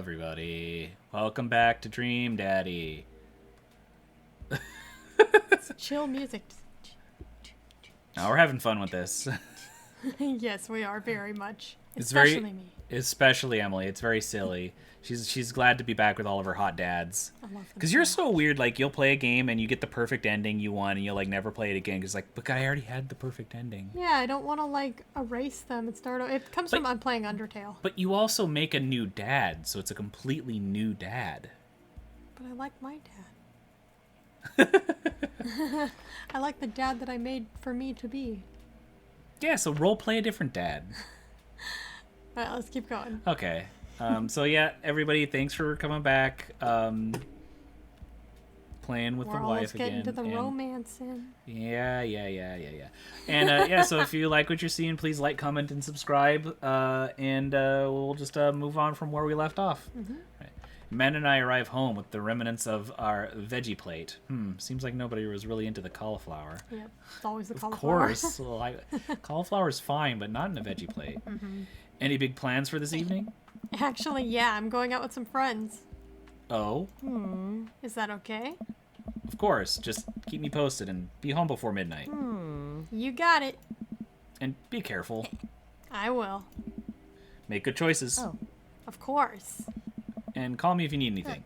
everybody. Welcome back to Dream Daddy. It's chill music. Now we're having fun with this. Yes, we are very much. It's Especially very, me. especially Emily. It's very silly. She's glad to be back with all of her hot dads. I love them. Because you're so weird. Like, you'll play a game and you get the perfect ending you want, and you'll like never play it again. Because but I already had the perfect ending. Yeah, I don't want to like erase them and start. It comes from I'm playing Undertale. But you also make a new dad, so it's a completely new dad. But I like my dad. I like the dad that I made for me to be. Yeah, so role play a different dad. All right, let's keep going. Okay. So yeah, everybody, thanks for coming back. Playing with We're the almost wife getting again. to the romance in. Yeah. And yeah, so if you like what you're seeing, please like, comment, and subscribe. And we'll just move on from where we left off. Mm-hmm. Right. Amanda and I arrive home with the remnants of our veggie plate. Seems like nobody was really into the cauliflower. Yep, it's always the Of cauliflower. course. Cauliflower's fine, but not in a veggie plate. Mm-hmm. Any big plans for this evening? Actually, yeah, I'm going out with some friends. Oh, Is that okay? of course. Just keep me posted and be home before midnight. You got it. And be careful. I will. Make good choices. Oh, of course. And call me if you need anything.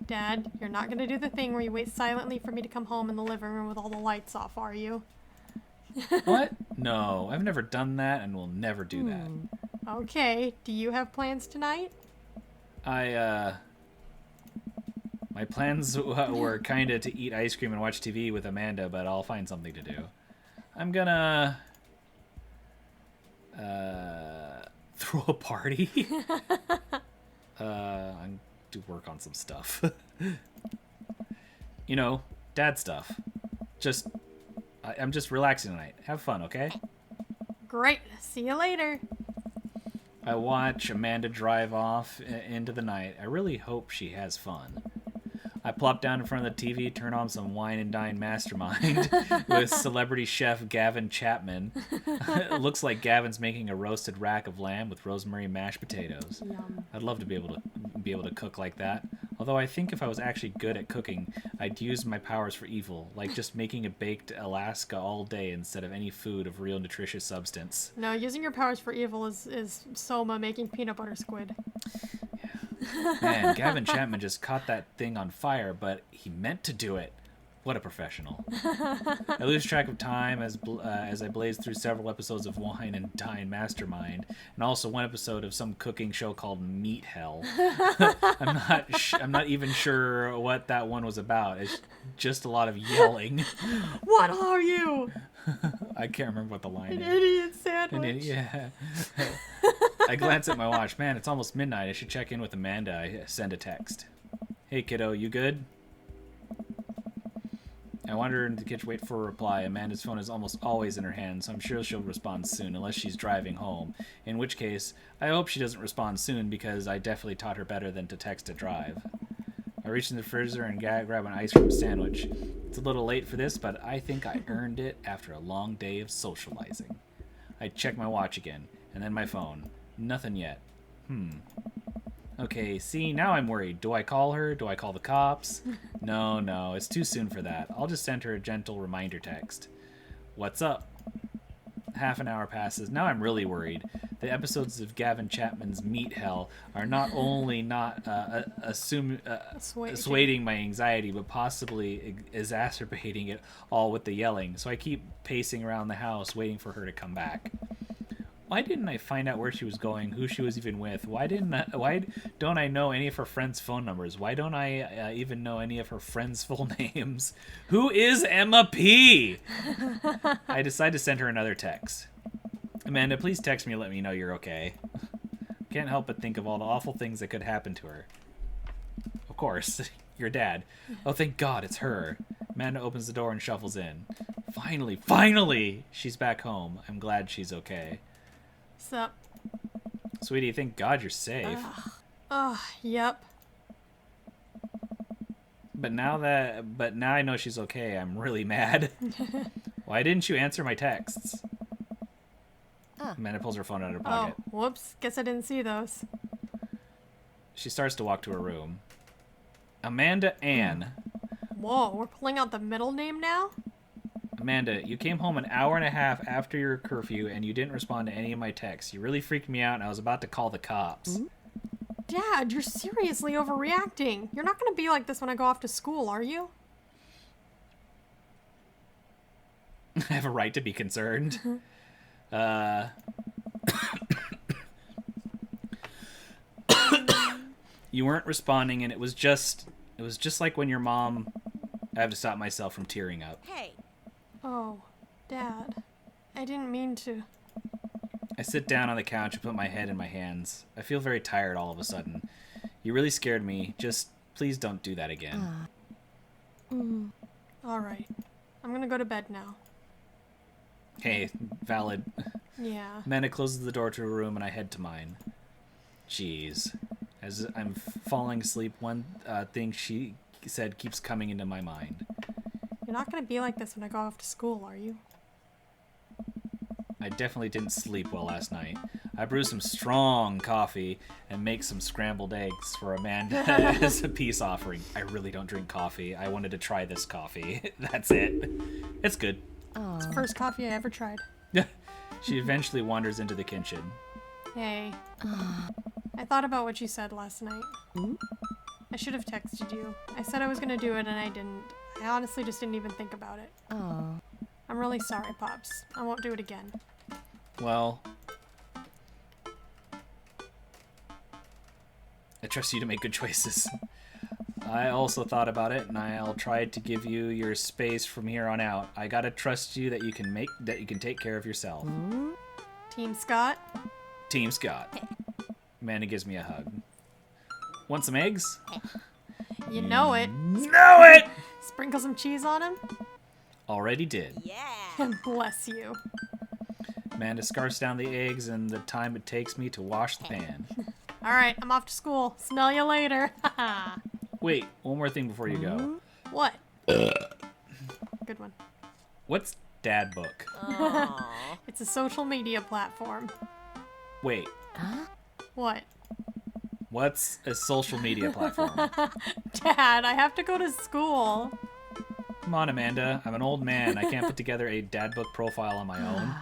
Dad, you're not going to do the thing where you wait silently for me to come home in the living room with all the lights off, are you? What? No, I've never done that and will never do that. Okay, do you have plans tonight? My plans were kind of to eat ice cream and watch TV with Amanda, but I'll find something to do. I'm gonna throw a party. I'm do work on some stuff. You know, dad stuff. I'm just relaxing tonight. Have fun, okay? Great, see you later. I watch Amanda drive off into the night. I really hope she has fun. I plop down in front of the TV, turn on some Wine and Dine Mastermind with celebrity chef Gavin Chapman. It looks like Gavin's making a roasted rack of lamb with rosemary mashed potatoes. Yum. I'd love to be able to cook like that. Although I think if I was actually good at cooking, I'd use my powers for evil, like just making a baked Alaska all day instead of any food of real nutritious substance. No, using your powers for evil is Soma making peanut butter squid. Man, Gavin Chapman just caught that thing on fire, but he meant to do it. What a professional. I lose track of time as I blaze through several episodes of Wine and Dine Mastermind, and also one episode of some cooking show called Meat Hell. I'm not even sure what that one was about. It's just a lot of yelling. What are you? I can't remember what the line An is. idiot sandwich. Yeah. I glance at my watch. Man, it's almost midnight. I should check in with Amanda. I send a text. Hey, kiddo, you good? I wander into the kitchen, wait for a reply. Amanda's phone is almost always in her hand, so I'm sure she'll respond soon, unless she's driving home. In which case, I hope she doesn't respond soon, because I definitely taught her better than to text to drive. I reach in the freezer and grab an ice cream sandwich. It's a little late for this, but I think I earned it after a long day of socializing. I check my watch again, and then my phone. Nothing yet. Okay, see, now I'm worried. Do I call her? Do I call the cops? No, it's too soon for that. I'll just send her a gentle reminder text. What's up? Half an hour passes. Now I'm really worried. The episodes of Gavin Chapman's Meat Hell are not only not assuading my anxiety, but possibly exacerbating it all with the yelling. So I keep pacing around the house, waiting for her to come back. Why didn't I find out where she was going, who she was even with? Why don't I know any of her friends' phone numbers? Why don't I even know any of her friends' full names? Who is Emma P? I decide to send her another text. Amanda, please text me and let me know you're okay. Can't help but think of all the awful things that could happen to her. Of course, your dad. Oh, thank God, it's her. Amanda opens the door and shuffles in. Finally, she's back home. I'm glad she's okay. Sup? Sweetie, thank God you're safe. Yep. But now I know she's okay, I'm really mad. Why didn't you answer my texts? Amanda pulls her phone out of her pocket. Oh, whoops. Guess I didn't see those. She starts to walk to her room. Amanda Ann. Whoa, we're pulling out the middle name now? Amanda, you came home an hour and a half after your curfew and you didn't respond to any of my texts. You really freaked me out and I was about to call the cops. Dad, you're seriously overreacting. You're not going to be like this when I go off to school, are you? I have a right to be concerned. You weren't responding and it was just like when your mom... I have to stop myself from tearing up. Hey. Oh, Dad. I didn't mean to. I sit down on the couch and put my head in my hands. I feel very tired all of a sudden. You really scared me. Just please don't do that again. All right. I'm going to go to bed now. Hey, valid. Yeah. Amanda closes the door to her room and I head to mine. Jeez. As I'm falling asleep, one thing she said keeps coming into my mind. You're not going to be like this when I go off to school, are you? I definitely didn't sleep well last night. I brewed some strong coffee and make some scrambled eggs for Amanda as a peace offering. I really don't drink coffee. I wanted to try this coffee. That's it. It's good. It's the first coffee I ever tried. She eventually wanders into the kitchen. Hey. I thought about what you said last night. I should have texted you. I said I was going to do it and I didn't. I honestly just didn't even think about it. Oh. I'm really sorry, Pops. I won't do it again. Well, I trust you to make good choices. I also thought about it, and I'll try to give you your space from here on out. I gotta trust you that you can take care of yourself. Team Scott? Team Scott. Amanda gives me a hug. Want some eggs? You know it. Know it! Sprinkle some cheese on him? Already did. Yeah. Bless you. Amanda scarfs down the eggs and the time it takes me to wash the pan. All right, I'm off to school. Smell you later. Wait, one more thing before you go. What? Good one. What's Dad Book? It's a social media platform. Wait, What? what's a social media platform? Dad, I have to go to school. Come on, Amanda. I'm an old man. I can't put together a Dad Book profile on my own.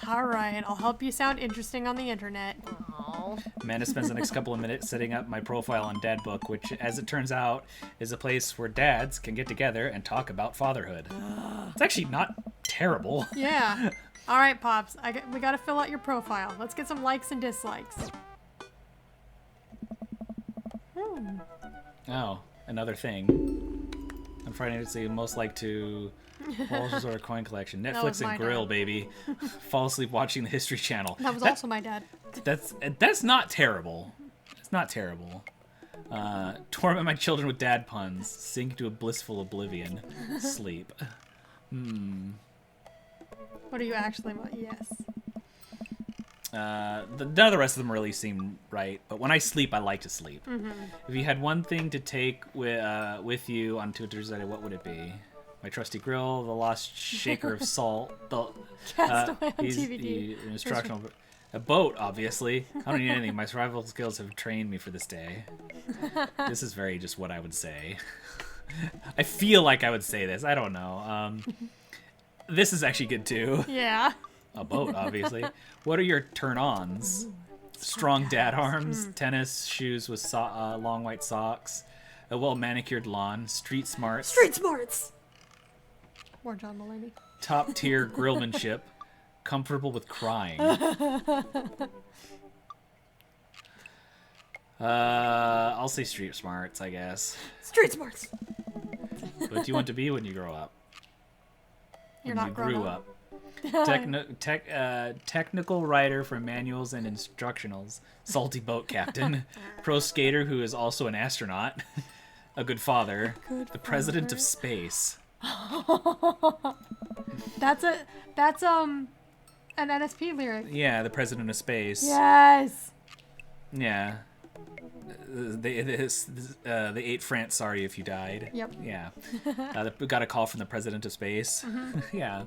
All right, I'll help you sound interesting on the internet. Oh. Amanda spends the next couple of minutes setting up my profile on Dad Book, which, as it turns out, is a place where dads can get together and talk about fatherhood. It's actually not terrible. Yeah. All right, Pops. We got to fill out your profile. Let's get some likes and dislikes. Oh, another thing. On Friday nights, they most like to Walsh's or a coin collection. was Netflix my and grill, dad. baby. Fall asleep watching the History Channel. That was also my dad. That's not terrible. It's not terrible. Torment my children with dad puns. Sink to a blissful oblivion. Sleep. What do you actually want? Yes. None of the rest of them really seem right, but when I sleep, I like to sleep. If you had one thing to take with you on Tuesday, what would it be? My trusty grill, the lost shaker of salt, the Castaway on DVD. instructional, a boat, obviously. I don't need anything. My survival skills have trained me for this day. This is very just what I would say. I feel like I would say this. I don't know. This is actually good too. Yeah. A boat, obviously. What are your turn-ons? Strong dad arms, tennis shoes with long white socks, a well-manicured lawn, street smarts, Street smarts. More John Mulaney. top-tier grillmanship, comfortable with crying. I'll say street smarts, I guess. Street smarts. What do you want to be when you grow up? You're When not you grown grew up. Technical writer for manuals and instructionals, salty boat captain, pro skater who is also an astronaut, a good father, the president of space. That's an NSP lyric. Yeah, the president of space. Yes. Yeah. The 8 France, sorry if you died. Yep. Yeah. Got a call from the president of space. Yeah.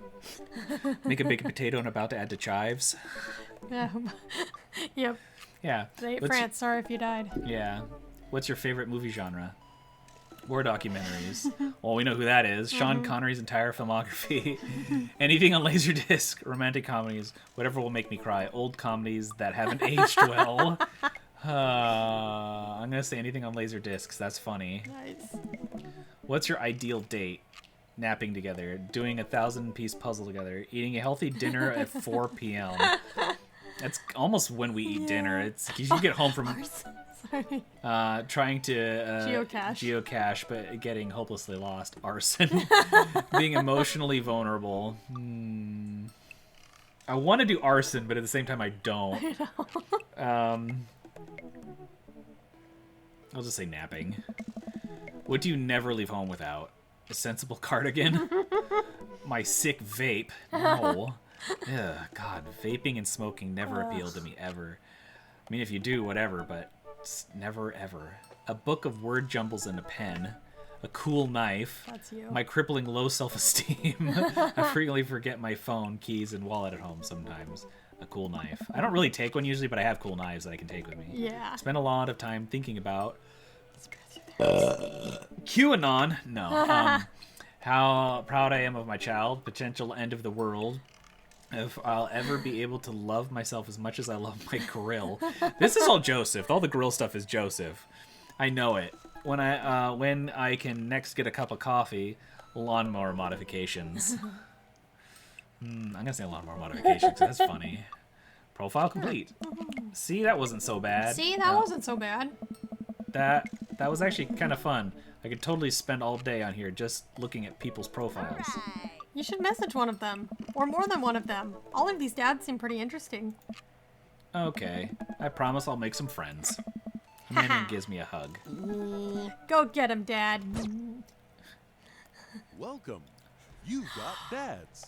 Make a baked potato and about to add to chives. Yeah. Yep. Yeah. They ate What's- France. Sorry if you died. Yeah. What's your favorite movie genre? War documentaries. Well, we know who that is. Sean Connery's entire filmography. Anything on Laserdisc. Romantic comedies. Whatever will make me cry. Old comedies that haven't aged well. I'm going to say anything on Laserdiscs. That's funny. Nice. What's your ideal date? Napping together. Doing a 1,000-piece puzzle together. Eating a healthy dinner at 4 p.m. That's almost when we eat dinner. It's because you get home from... Sorry. Trying to geocache, but getting hopelessly lost. Arson. Being emotionally vulnerable. I want to do arson, but at the same time I don't. I know. I'll just say napping. What do you never leave home without? A sensible cardigan? My sick vape? No. Ugh, God, vaping and smoking never appealed to me ever. I mean, if you do, whatever, but never ever. A book of word jumbles and a pen. A cool knife. That's you. My crippling low self-esteem. I frequently forget my phone, keys, and wallet at home sometimes. A cool knife. I don't really take one usually, but I have cool knives that I can take with me. Yeah. Spend a lot of time thinking about QAnon. No. How proud I am of my child. Potential end of the world. If I'll ever be able to love myself as much as I love my grill. This is all Joseph. All the grill stuff is Joseph. I know it. When I can next get a cup of coffee, lawnmower modifications. I'm gonna say lawnmower modifications. That's funny. Profile complete. See, that wasn't so bad. See, that wasn't so bad. That was actually kind of fun. I could totally spend all day on here just looking at people's profiles. You should message one of them, or more than one of them. All of these dads seem pretty interesting. Okay, I promise I'll make some friends. Amanda gives me a hug. Go get him, Dad. Welcome. You got dads.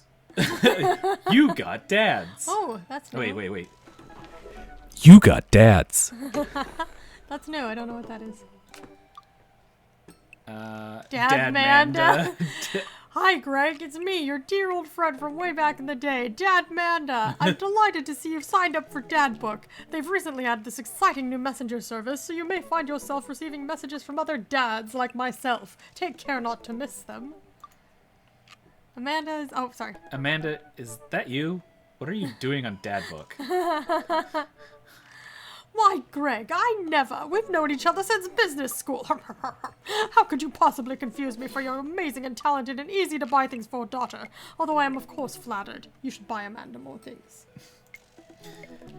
You got dads. Oh, that's new. Wait. You got dads. That's new. I don't know what that is. Dad Manda. Hi, Greg. It's me, your dear old friend from way back in the day, Dad Manda. I'm delighted to see you've signed up for Dad Book. They've recently added this exciting new messenger service, so you may find yourself receiving messages from other dads like myself. Take care not to miss them. Oh, sorry. Amanda, is that you? What are you doing on Dad Book? Why, Greg, I never. We've known each other since business school. How could you possibly confuse me for your amazing and talented and easy to buy things for daughter? Although I am, of course, flattered. You should buy Amanda more things.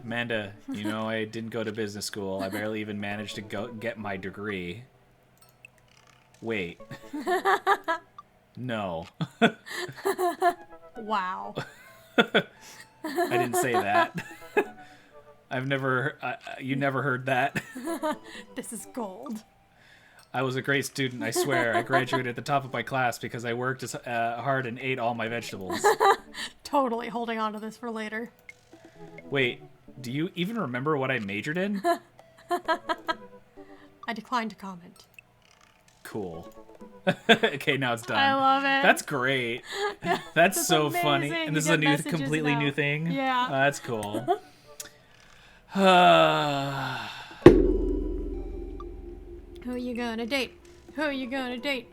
Amanda, you know I didn't go to business school. I barely even managed to get my degree. Wait. No. Wow. I didn't say that. I've never, you never heard that. This is gold. I was a great student, I swear. I graduated at the top of my class because I worked as hard and ate all my vegetables. Totally holding on to this for later. Wait, do you even remember what I majored in? I decline to comment. Cool. Okay, now it's done. I love it. That's great. That's so amazing. funny. And this is a new, completely new thing? Yeah. That's cool. Who you gonna date? Who you gonna date?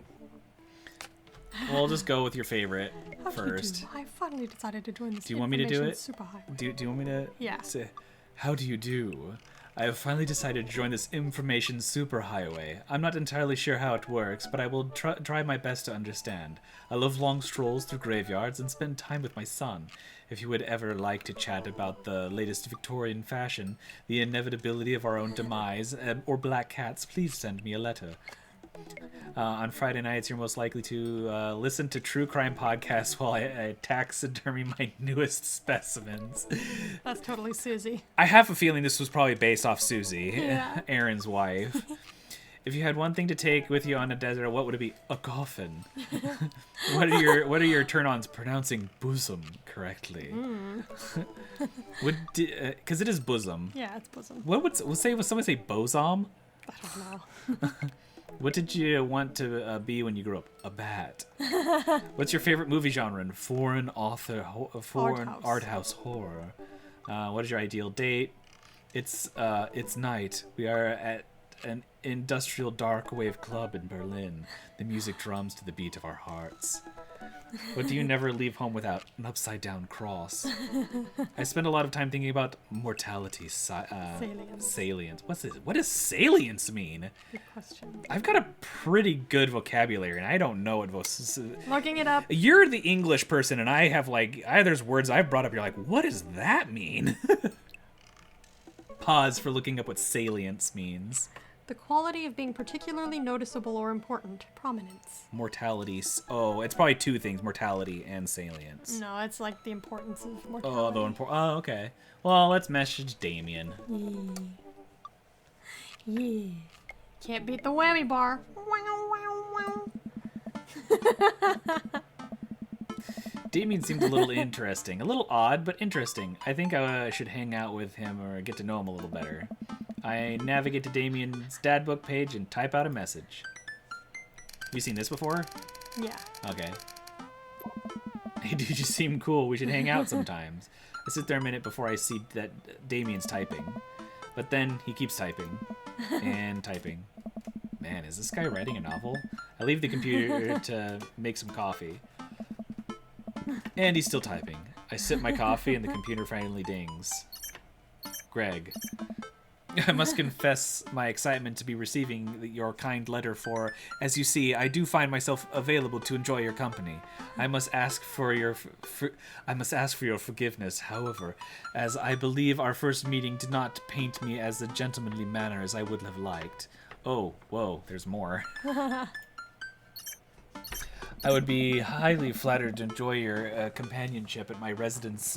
We'll just go with your favorite How do first. you do? I finally decided to join this. Do you want me to do it? Super highway. Do you want me to Yeah. say, how do you do? I have finally decided to join this information superhighway. I'm not entirely sure how it works, but I will try my best to understand. I love long strolls through graveyards and spend time with my son. If you would ever like to chat about the latest Victorian fashion, the inevitability of our own demise, or black cats, please send me a letter. On Friday nights, you're most likely to listen to true crime podcasts while I taxidermy my newest specimens. That's totally Susie. I have a feeling this was probably based off Susie, Yeah. Aaron's wife. If you had one thing to take with you on a desert, what would it be? A coffin. What are your turn-ons pronouncing bosom correctly? Because it is bosom. Yeah, it's bosom. Would someone say bosom? I don't know. What did you want to be when you grew up? A bat. What's your favorite movie genre? Foreign art house horror. What is your ideal date? It's night. We are at an industrial dark wave club in Berlin. The music drums to the beat of our hearts. But do you never leave home without an upside-down cross? I spend a lot of time thinking about mortality, salience. What's this? What does salience mean? Good question. I've got a pretty good vocabulary, and I don't know what Looking it up. You're the English person, and I have there's words I've brought up. You're like, what does that mean? Pause for looking up what salience means. The quality of being particularly noticeable or important. Prominence. Mortality. Oh, it's probably two things: mortality and salience. No, it's like the importance of mortality. Oh, okay. Well, let's message Damien. Yeah. Can't beat the whammy bar. Damien seemed a little interesting. A little odd, but interesting. I think I should hang out with him or get to know him a little better. I navigate to Damien's dad book page and type out a message. You seen this before? Yeah. Okay. Hey, dude, you seem cool. We should hang out sometimes. I sit there a minute before I see that Damien's typing. But then he keeps typing. And typing. Man, is this guy writing a novel? I leave the computer to make some coffee. And he's still typing. I sip my coffee and the computer finally dings. Greg. I must confess my excitement to be receiving your kind letter, for, as you see, I do find myself available to enjoy your company. I must ask for your forgiveness, however, as I believe our first meeting did not paint me as the gentlemanly manner as I would have liked. Oh, whoa, there's more. I would be highly flattered to enjoy your companionship at my residence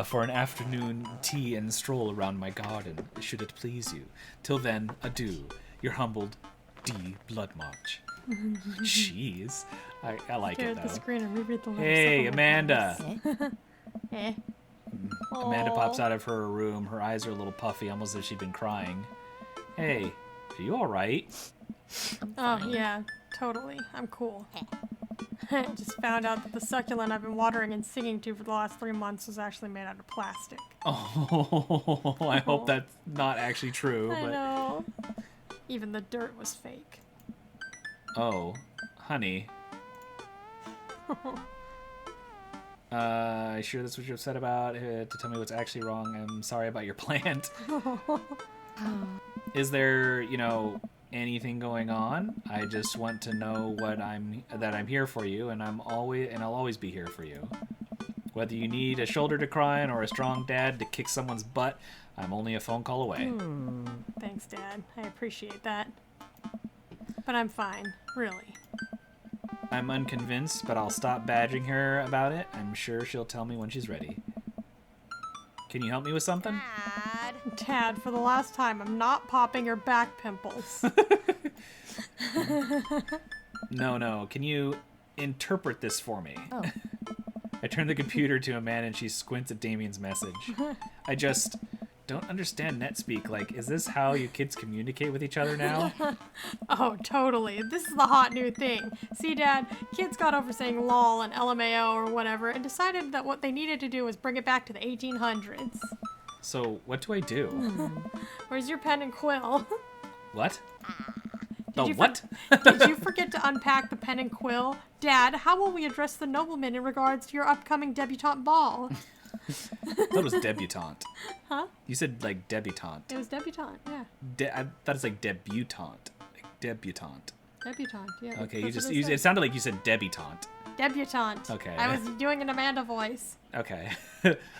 for an afternoon tea and stroll around my garden, should it please you. Till then, adieu. Your humbled D. Bloodmarch. Jeez. I like Stare it, at the though. screen and reread the letter. Hey, Amanda. Eh. Amanda pops out of her room. Her eyes are a little puffy, almost as if she'd been crying. Hey, are you all right? Oh, yeah. Totally. I'm cool. I just found out that the succulent I've been watering and singing to for the last 3 months was actually made out of plastic. Oh, I hope that's not actually true. I But know. Even the dirt was fake. oh, honey. Sure that's what you're upset about? To tell me what's actually wrong. I'm sorry about your plant. Is there, anything going on? I just want to know that I'm here for you, and I'll always be here for you. Whether you need a shoulder to cry on or a strong dad to kick someone's butt, I'm only a phone call away. Thanks, Dad. I appreciate that. But I'm fine, really. I'm unconvinced, but I'll stop badgering her about it. I'm sure she'll tell me when she's ready. Can you help me with something? Dad, for the last time, I'm not popping your back pimples. No. Can you interpret this for me? Oh. I turn the computer to Amanda and she squints at Damien's message. I just don't understand NetSpeak. Like, is this how you kids communicate with each other now? Oh, totally. This is the hot new thing. See, Dad, kids got over saying lol and LMAO or whatever and decided that what they needed to do was bring it back to the 1800s. So, what do I do? Where's your pen and quill? What? Did What? Did you forget to unpack the pen and quill? Dad, how will we address the nobleman in regards to your upcoming debutante ball? That was debutante. Huh? You said, like, debutante. It was debutante, yeah. I thought it's like debutante. Like, debutante. Debutante, yeah. Okay, that's it sounded like you said debutante. Debutante. Okay. I was doing an Amanda voice. Okay.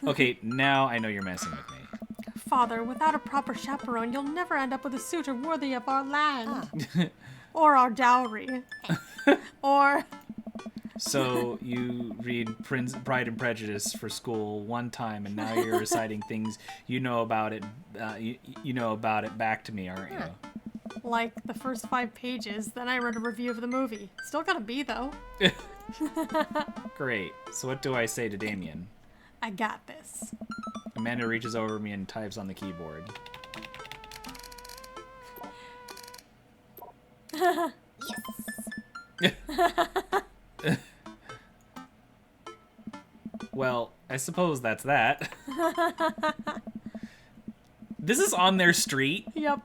Okay, now I know you're messing with me. Father, without a proper chaperone, you'll never end up with a suitor worthy of our land. Or our dowry. Or... So you read Pride and Prejudice for school one time, and now you're reciting things you know about it. You know about it back to me, aren't you? Like the first 5 pages, then I read a review of the movie. Still gonna be, though. Great. So what do I say to Damien? I got this. Amanda reaches over me and types on the keyboard. Well, I suppose that's that. This is on their street? Yep.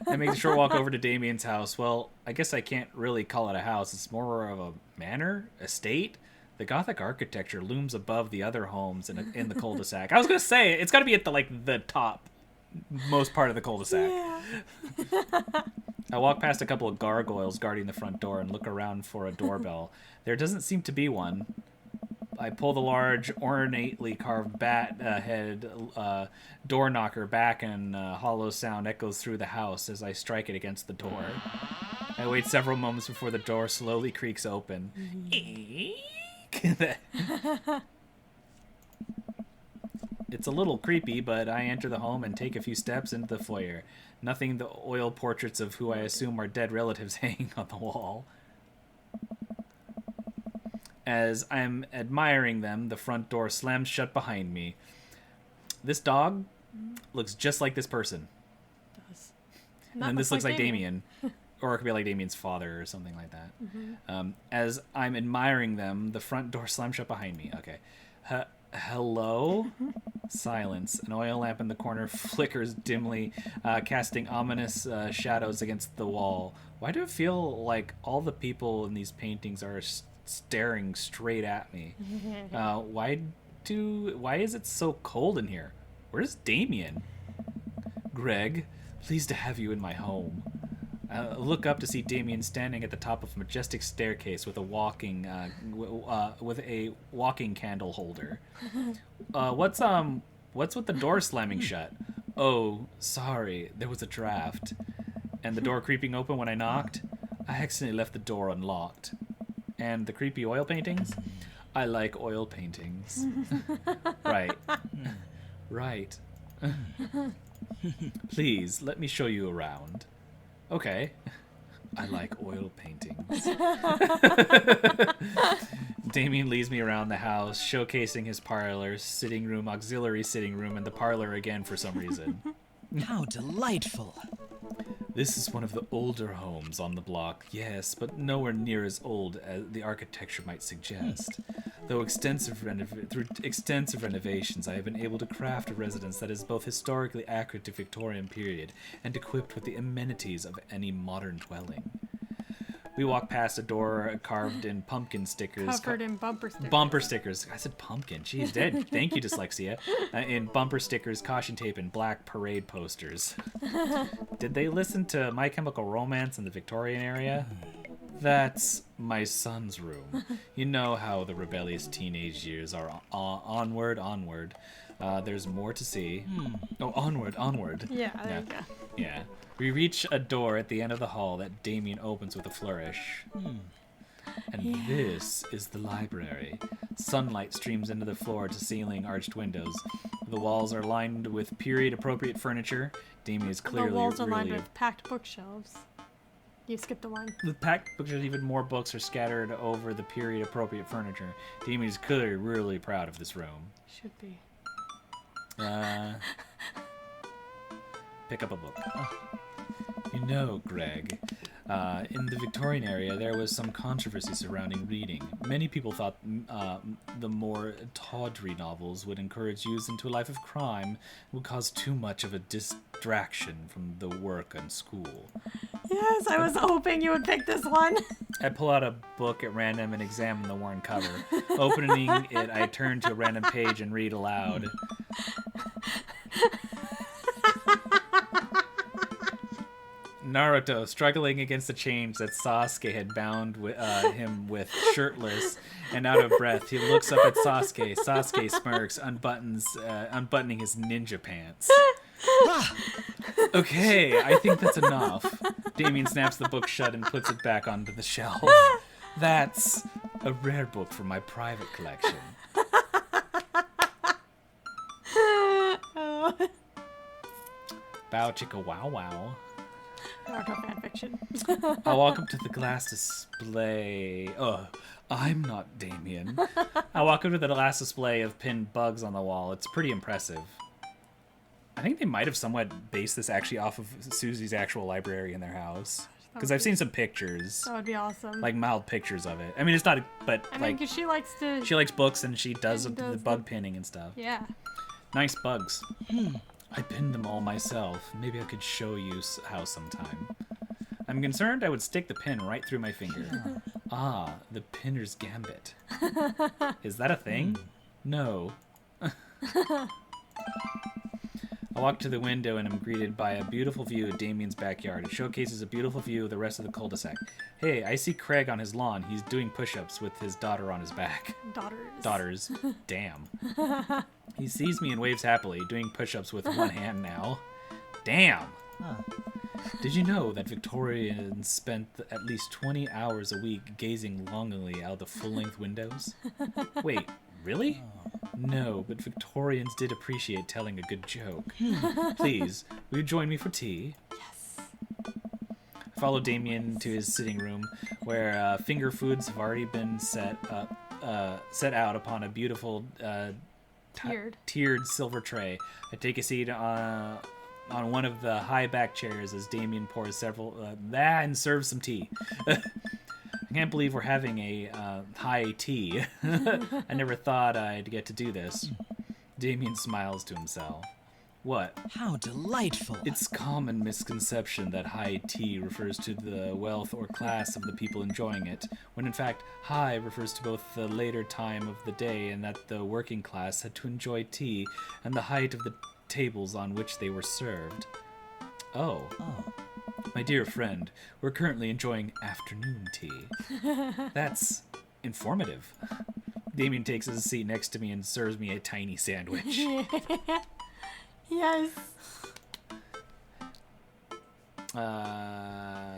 I make the short walk over to Damien's house. Well, I guess I can't really call it a house. It's more of a manor, estate. The Gothic architecture looms above the other homes in the cul-de-sac. I was going to say, it's got to be at the top most part of the cul-de-sac. Yeah. I walk past a couple of gargoyles guarding the front door and look around for a doorbell. There doesn't seem to be one. I pull the large, ornately carved bat head door knocker back, and hollow sound echoes through the house as I strike it against the door. I wait several moments before the door slowly creaks open. It's a little creepy, but I enter the home and take a few steps into the foyer. Nothing the oil portraits of who I assume are dead relatives hanging on the wall. As I'm admiring them, the front door slams shut behind me. This dog looks just like this person. Does. And this looks like Damien. Or it could be like Damien's father or something like that. Mm-hmm. As I'm admiring them, the front door slams shut behind me. Okay. Hello? Silence. An oil lamp in the corner flickers dimly, casting ominous shadows against the wall. Why do I feel like all the people in these paintings are staring straight at me? Why is it so cold in here? Where's Damien? Greg, pleased to have you in my home. Look up to see Damien standing at the top of a majestic staircase with a walking candle holder. What's with the door slamming shut? Oh, sorry, there was a draft. And the door creeping open when I knocked? I accidentally left the door unlocked. And the creepy oil paintings? I like oil paintings. Right. Right. Please, let me show you around. Okay. I like oil paintings. Damien leads me around the house, showcasing his parlor, sitting room, auxiliary sitting room, and the parlor again for some reason. How delightful. This is one of the older homes on the block, yes, but nowhere near as old as the architecture might suggest. Though through extensive renovations, I have been able to craft a residence that is both historically accurate to Victorian period and equipped with the amenities of any modern dwelling. We walk past a door carved in pumpkin stickers. Covered in bumper stickers. Bumper stickers. I said pumpkin. Jeez, dead. Thank you, dyslexia. In bumper stickers, caution tape, and black parade posters. Did they listen to My Chemical Romance in the Victorian area? That's my son's room. You know how the rebellious teenage years are. Onward. There's more to see. Oh, onward. Yeah, there you go. Yeah. We reach a door at the end of the hall that Damien opens with a flourish. And this is the library. Sunlight streams into the floor-to-ceiling arched windows. The walls are lined with period-appropriate furniture. Damien is clearly The walls are really... lined with packed bookshelves. You skipped a line. The packed bookshelves, even more books are scattered over the period-appropriate furniture. Damien is clearly really proud of this room. Should be. Pick up a book. You know, Greg, in the Victorian area, there was some controversy surrounding reading. Many people thought the more tawdry novels would encourage youth into a life of crime and would cause too much of a distraction from the work and school. Yes, I was hoping you would pick this one. I pull out a book at random and examine the worn cover. Opening it, I turn to a random page and read aloud. Naruto, struggling against the chains that Sasuke had bound him with, shirtless and out of breath, he looks up at Sasuke. Sasuke smirks, unbuttoning his ninja pants. Okay, I think that's enough. Damien snaps the book shut and puts it back onto the shelf. That's a rare book from my private collection. Bow chicka wow wow. Naruto fanfiction. I walk up to the glass display. I'm not Damien. I walk up to the glass display of pinned bugs on the wall. It's pretty impressive. I think they might have somewhat based this actually off of Susie's actual library in their house. Because I've seen some pictures. That would be awesome. Like mild pictures of it. I mean, it's not, but I mean, like... because she likes to... She likes books and she does, and the does bug pinning and stuff. Yeah. Nice bugs. I pinned them all myself. Maybe I could show you how sometime. I'm concerned I would stick the pin right through my finger. Ah, the pinner's gambit. Is that a thing? No. I walk to the window and am greeted by a beautiful view of Damien's backyard. It showcases a beautiful view of the rest of the cul-de-sac. Hey, I see Craig on his lawn. He's doing push-ups with his daughter on his back. Daughters. Damn. He sees me and waves happily, doing push-ups with one hand now. Damn. Did you know that Victorians spent at least 20 hours a week gazing longingly out the full-length windows? Wait, really? No, but Victorians did appreciate telling a good joke. Please, will you join me for tea? Yes. I follow Damien to his sitting room, where finger foods have already been set out upon a beautiful tiered silver tray. I take a seat on one of the high back chairs as Damien pours several and serves some tea. I can't believe we're having a high tea. I never thought I'd get to do this. Damien smiles to himself. What? How delightful. It's common misconception that high tea refers to the wealth or class of the people enjoying it, when in fact high refers to both the later time of the day and that the working class had to enjoy tea and the height of the tables on which they were served. Oh. My dear friend, we're currently enjoying afternoon tea. That's informative. Damien takes his seat next to me and serves me a tiny sandwich. Yes. I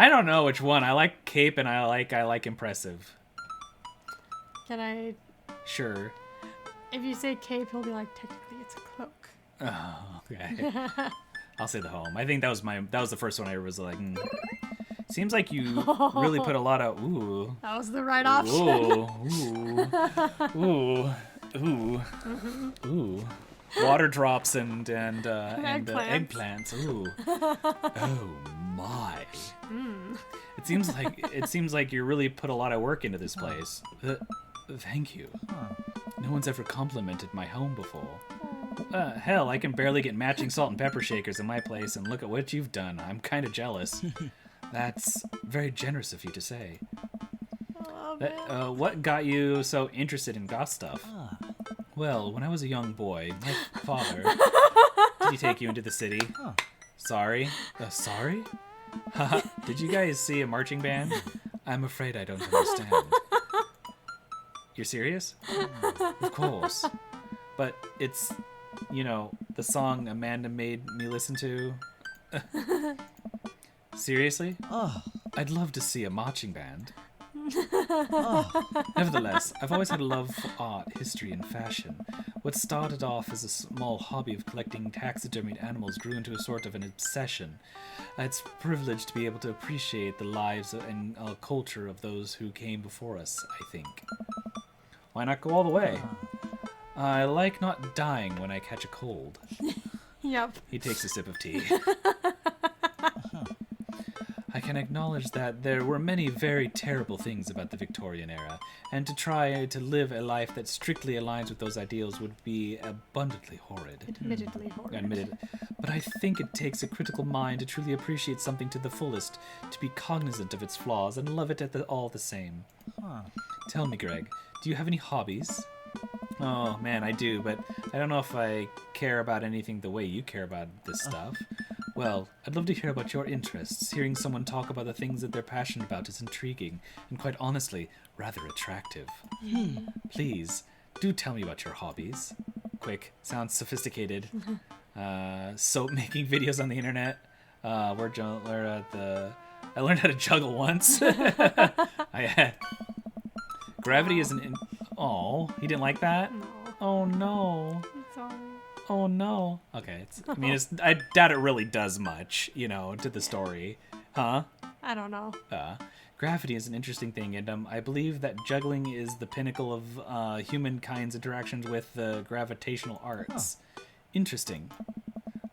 don't know which one. I like cape and I like impressive. Can I... Sure. If you say cape, he'll be like, technically it's a cloak. Oh, okay. I'll say the home. I think that was the first one I was like, seems like you really put a lot of ooh. That was the right option. Ooh. Water drops and eggplants. Ooh. Oh my. It seems like you really put a lot of work into this place. Thank you. No one's ever complimented my home before. Hell, I can barely get matching salt and pepper shakers in my place, and look at what you've done. I'm kind of jealous. That's very generous of you to say. What got you so interested in goth stuff? Well, when I was a young boy, my father... Did he take you into the city? Sorry? Sorry? Did you guys see a marching band? I'm afraid I don't understand. You're serious? Of course. But it's, the song Amanda made me listen to. Seriously? I'd love to see a marching band. Nevertheless, I've always had a love for art, history, and fashion. What started off as a small hobby of collecting taxidermied animals grew into a sort of an obsession. It's a privilege to be able to appreciate the lives and culture of those who came before us, I think. Why not go all the way? I like not dying when I catch a cold. Yep. He takes a sip of tea. I can acknowledge that there were many very terrible things about the Victorian era, and to try to live a life that strictly aligns with those ideals would be abundantly horrid. Admittedly horrid. Admitted. But I think it takes a critical mind to truly appreciate something to the fullest, to be cognizant of its flaws and love it all the same. Tell me, Greg, do you have any hobbies? Oh, man, I do, but I don't know if I care about anything the way you care about this stuff. Well, I'd love to hear about your interests. Hearing someone talk about the things that they're passionate about is intriguing, and quite honestly, rather attractive. Please, do tell me about your hobbies. Quick, sounds sophisticated. Soap making videos on the internet. I learned how to juggle once. Gravity is an... Oh, he didn't like that? No. Oh, no. I'm sorry. Oh, no. Okay, I doubt it really does much, to the story. Huh? I don't know. Gravity is an interesting thing, and I believe that juggling is the pinnacle of humankind's interactions with the gravitational arts. Interesting.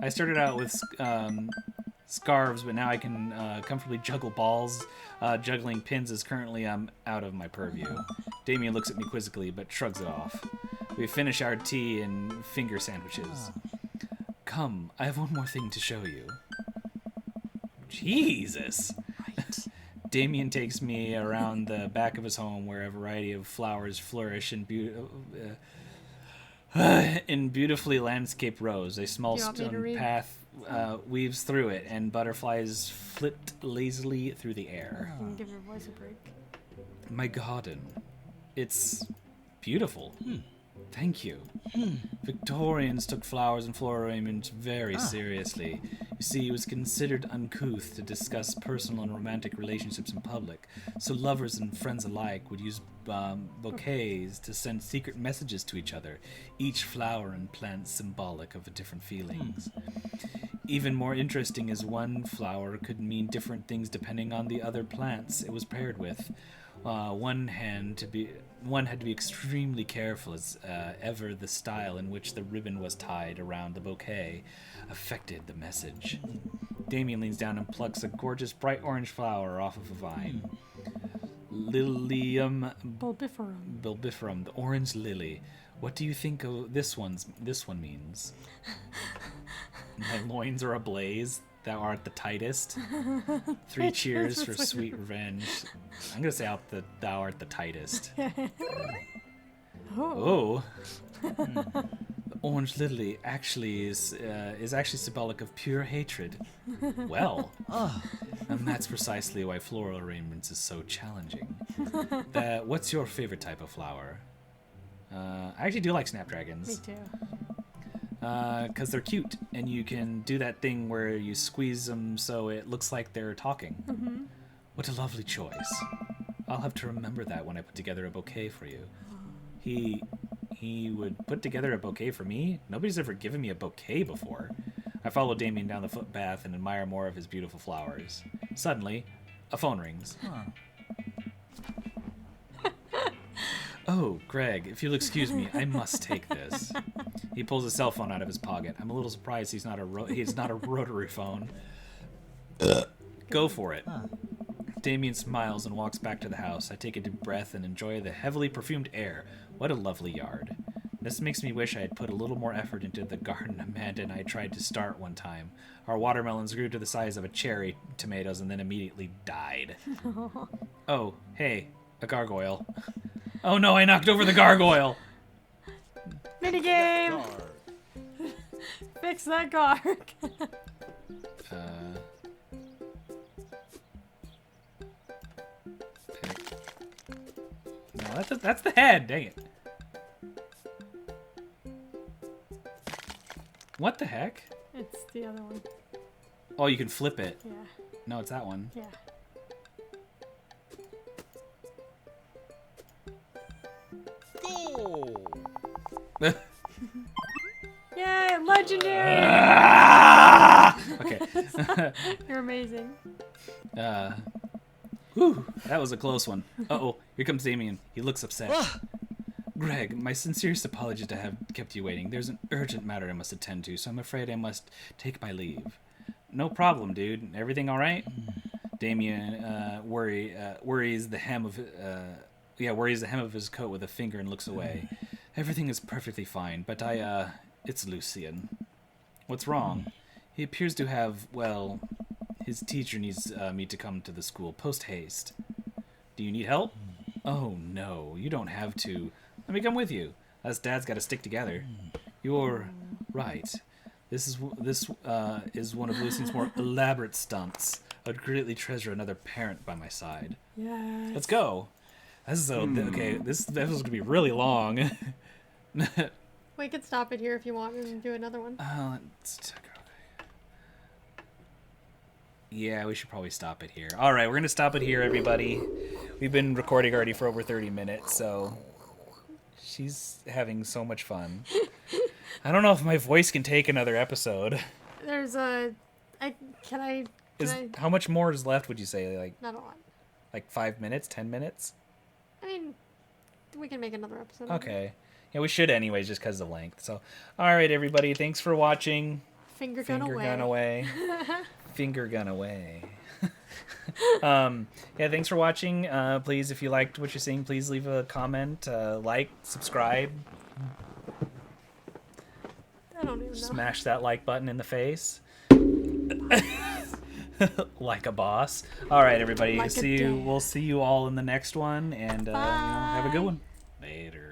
I started out with scarves, but now I can comfortably juggle balls. Juggling pins is currently out of my purview. Damien looks at me quizzically, but shrugs it off. We finish our tea and finger sandwiches. Come, I have one more thing to show you. Jesus! Right. Damien takes me around the back of his home where a variety of flowers flourish in beautifully landscaped rows. A small Do you want me to stone read? path weaves through it, and butterflies flit lazily through the air. You can give your voice a break. My garden. It's beautiful. Thank you. Victorians took flowers and floral arrangements very seriously. You see, it was considered uncouth to discuss personal and romantic relationships in public, so lovers and friends alike would use bouquets to send secret messages to each other, each flower and plant symbolic of different feelings. Even more interesting is one flower could mean different things depending on the other plants it was paired with. One had to be extremely careful as ever the style in which the ribbon was tied around the bouquet affected the message. Damien leans down and plucks a gorgeous bright orange flower off of a vine. Lilium bulbiferum, the orange lily. What do you think this one means? My loins are ablaze. Thou art the tightest. 3 cheers for sweet revenge. I'm gonna say thou art the tightest. Oh. The orange lily actually is actually symbolic of pure hatred. Well, and that's precisely why floral arrangements is so challenging. What's your favorite type of flower? I actually do like snapdragons. Me too. Because they're cute, and you can do that thing where you squeeze them so it looks like they're talking. Mm-hmm. What a lovely choice. I'll have to remember that when I put together a bouquet for you. He would put together a bouquet for me? Nobody's ever given me a bouquet before. I follow Damien down the footpath and admire more of his beautiful flowers. Suddenly, a phone rings. Oh, Greg, if you'll excuse me, I must take this. He pulls a cell phone out of his pocket. I'm a little surprised he's not a rotary phone. Go for it. Damien smiles and walks back to the house. I take a deep breath and enjoy the heavily perfumed air. What a lovely yard. This makes me wish I had put a little more effort into the garden Amanda and I tried to start one time. Our watermelons grew to the size of a cherry tomatoes and then immediately died. Oh, hey, a gargoyle. Oh no, I knocked over the gargoyle! Minigame! Guard. Fix that guard. No, that's the head, dang it. What the heck? It's the other one. Oh, you can flip it. Yeah. No, it's that one. Yeah. Goal. Yay, legendary! Okay. You're amazing. Whew, that was a close one. Uh-oh, here comes Damien. He looks upset. Greg, my sincerest apologies to have kept you waiting. There's an urgent matter I must attend to, so I'm afraid I must take my leave. No problem, dude. Everything all right? Damien worries the hem of his coat with a finger and looks away. Everything is perfectly fine, but it's Lucian. What's wrong? He appears to have, well, his teacher needs me to come to the school post haste. Do you need help? Oh no, you don't have to. Let me come with you. Us dads got to stick together. You're right. This is one of Lucian's more elaborate stunts. I'd greatly treasure another parent by my side. Yes. Let's go. Okay, this episode's gonna be really long. We could stop it here if you want and do another one. Yeah, we should probably stop it here. All right, we're gonna stop it here, everybody. We've been recording already for over 30 minutes, so she's having so much fun. I don't know if my voice can take another episode. There's a... How much more is left, would you say? Not a lot. Like 5 minutes, 10 minutes? I mean, we can make another episode. Okay. Yeah, we should anyways, just because of length. So, all right, everybody. Thanks for watching. Finger gun away. finger gun away. Yeah, thanks for watching. Please, if you liked what you're seeing, please leave a comment, like, subscribe, I don't even know. smash that like button in the face. Like a boss. All right, everybody. Like a See you. dad. We'll see you all in the next one, and have a good one. Later.